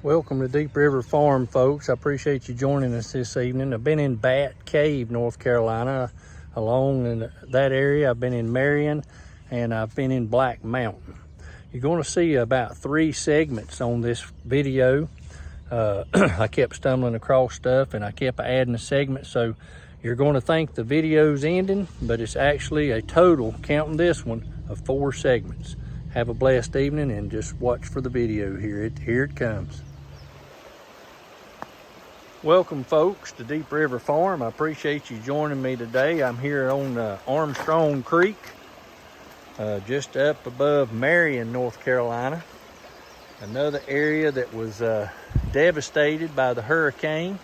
Welcome to Deep River Farm, folks. I appreciate you joining us this evening. I've been in Bat Cave, North Carolina, along in that area. I've been in Marion, and I've been in Black Mountain. You're going to see about 3 segments on this video. I kept stumbling across stuff, and I kept adding a segment, so you're going to think the video's ending, but it's actually a total, counting this one, of 4 segments. Have a blessed evening, and just watch for the video here. Here it comes. Welcome, folks, to Deep River Farm. I appreciate you joining me today. I'm here on Armstrong Creek, just up above Marion, North Carolina. Another area that was devastated by the hurricane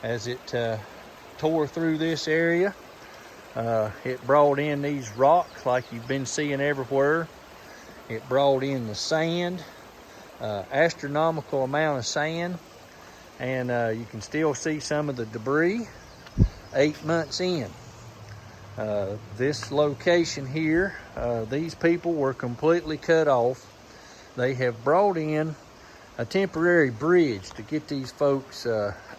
as it tore through this area. It brought in these rocks like you've been seeing everywhere. It brought in the sand, astronomical amount of sand. And you can still see some of the debris 8 months in. This location here, these people were completely cut off. They have brought in a temporary bridge to get these folks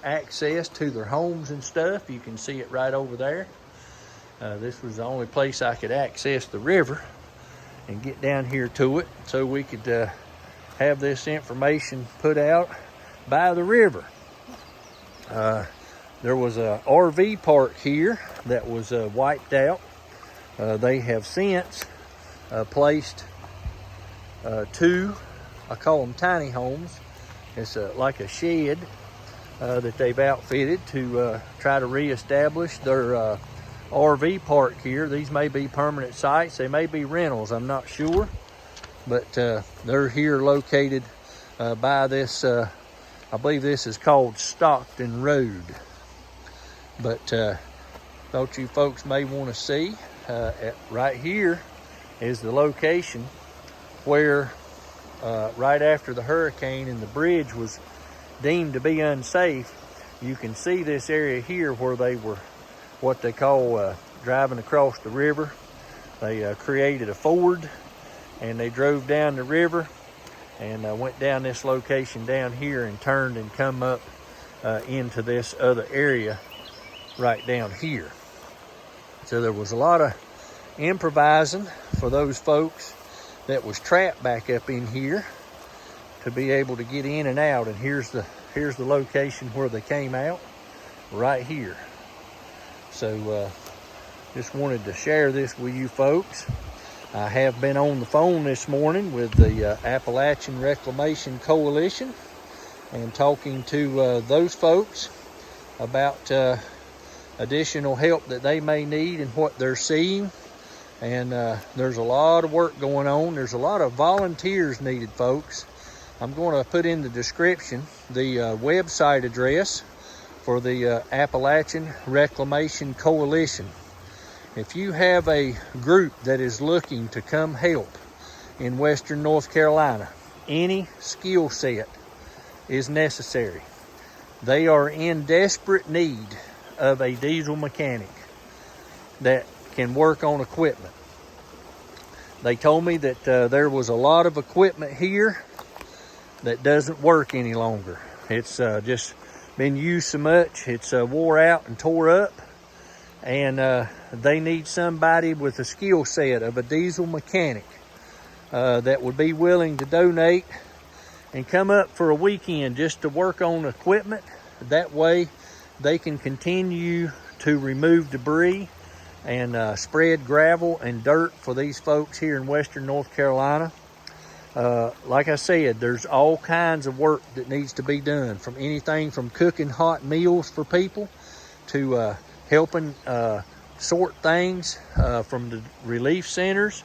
access to their homes and stuff. You can see it right over there. This was the only place I could access the river and get down here to it, so we could have this information put out by the river. There was a RV park here that was wiped out. They have since placed 2, I call them tiny homes. It's like a shed that they've outfitted to try to reestablish their RV park here. These may be permanent sites. They may be rentals. I'm not sure. But they're here located by this, I believe this is called Stockton Road. But thought you folks may want to see, right here is the location where right after the hurricane and the bridge was deemed to be unsafe, you can see this area here where they were what they call driving across the river. They created a ford and they drove down the river and went down this location down here and turned and come up into this other area right down here. So there was a lot of improvising for those folks that was trapped back up in here to be able to get in and out. And here's the location where they came out, right here. So just wanted to share this with you folks. I have been on the phone this morning with the Appalachian Reclamation Coalition and talking to those folks about additional help that they may need and what they're seeing. And there's a lot of work going on. There's a lot of volunteers needed, folks. I'm going to put in the description the website address for the Appalachian Reclamation Coalition. If you have a group that is looking to come help in Western North Carolina, any skill set is necessary. They are in desperate need of a diesel mechanic that can work on equipment. They told me that there was a lot of equipment here that doesn't work any longer. It's just been used so much, it's wore out and tore up. And they need somebody with a skill set of a diesel mechanic that would be willing to donate and come up for a weekend just to work on equipment. That way they can continue to remove debris and spread gravel and dirt for these folks here in Western North Carolina. Like I said, there's all kinds of work that needs to be done, from anything from cooking hot meals for people to helping sort things from the relief centers,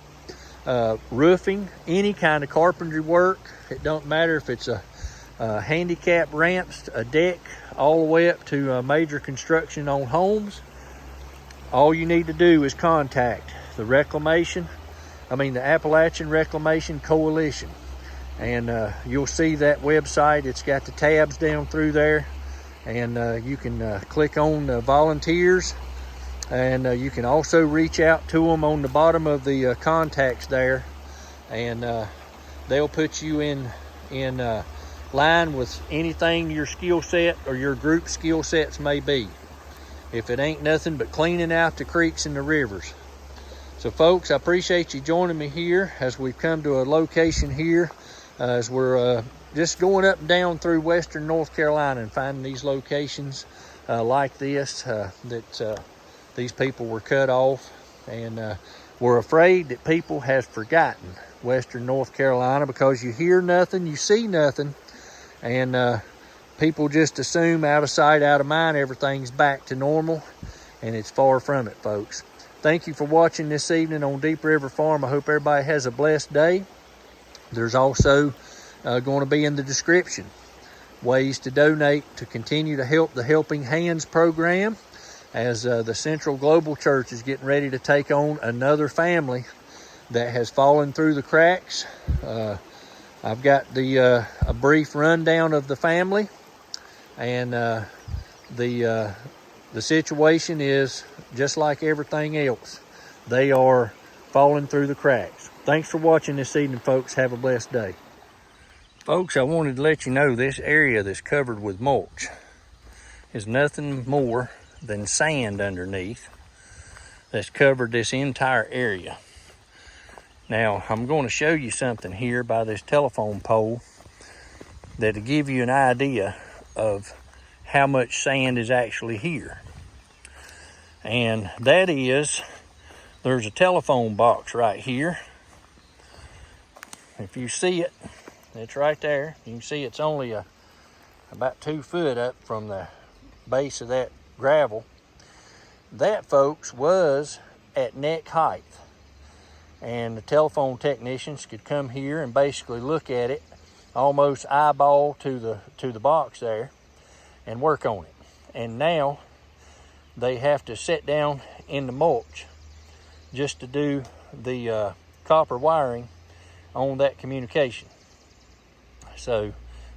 roofing, any kind of carpentry work. It don't matter if it's a handicap ramps, a deck, all the way up to major construction on homes. All you need to do is contact the the Appalachian Reclamation Coalition. And you'll see that website. It's got the tabs down through there. And you can click on volunteers, and you can also reach out to them on the bottom of the contacts there, and they'll put you in line with anything your skill set or your group skill sets may be. If it ain't nothing but cleaning out the creeks and the rivers. So folks, I appreciate you joining me here as we've come to a location here as we're just going up and down through western North Carolina and finding these locations like this that these people were cut off, and we're afraid that people have forgotten western North Carolina because you hear nothing, you see nothing, and people just assume out of sight, out of mind, everything's back to normal, and it's far from it, folks. Thank you for watching this evening on Deep River Farm. I hope everybody has a blessed day. There's also going to be in the description ways to donate to continue to help the Helping Hands program as the Central Global Church is getting ready to take on another family that has fallen through the cracks. I've got a brief rundown of the family, and the situation is just like everything else. They are falling through the cracks. Thanks for watching this evening, folks. Have a blessed day. Folks, I wanted to let you know this area that's covered with mulch is nothing more than sand underneath that's covered this entire area. Now, I'm going to show you something here by this telephone pole that'll give you an idea of how much sand is actually here. And that is, there's a telephone box right here. If you see it, it's right there. You can see it's only about 2 foot up from the base of that gravel. That, folks, was at neck height. And the telephone technicians could come here and basically look at it almost eyeball to the box there and work on it. And now they have to sit down in the mulch just to do the copper wiring on that communication. So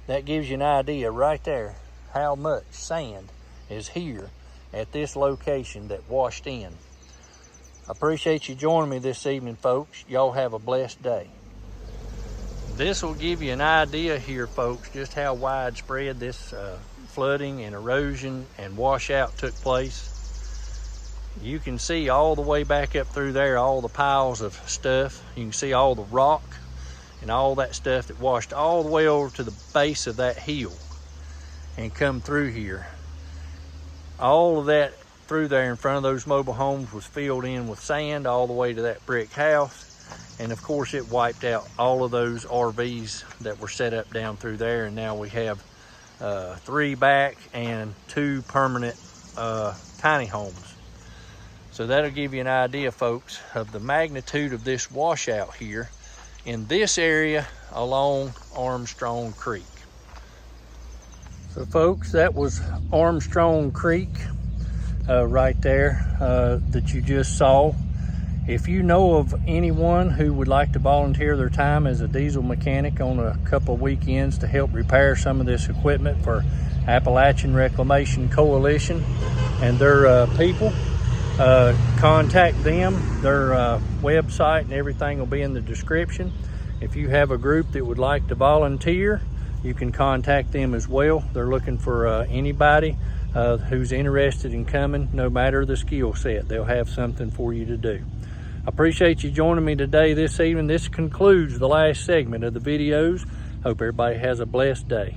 that gives you an idea right there how much sand is here at this location that washed in. I appreciate you joining me this evening, folks. Y'all have a blessed day. This will give you an idea here, folks, just how widespread this flooding and erosion and washout took place. You can see all the way back up through there, all the piles of stuff. You can see all the rock and all that stuff that washed all the way over to the base of that hill and come through here. All of that through there in front of those mobile homes was filled in with sand all the way to that brick house. And of course it wiped out all of those RVs that were set up down through there. And now we have 3 back and 2 permanent tiny homes. So that'll give you an idea, folks, of the magnitude of this washout here in this area along Armstrong Creek. So folks, that was Armstrong Creek right there that you just saw. If you know of anyone who would like to volunteer their time as a diesel mechanic on a couple of weekends to help repair some of this equipment for Appalachian Reclamation Coalition and their people, contact them. Their website and everything will be in the description. If you have a group that would like to volunteer, you can contact them as well. They're looking for anybody who's interested in coming, no matter the skill set. They'll have something for you to do. I appreciate you joining me today this evening. This concludes the last segment of the videos. Hope everybody has a blessed day.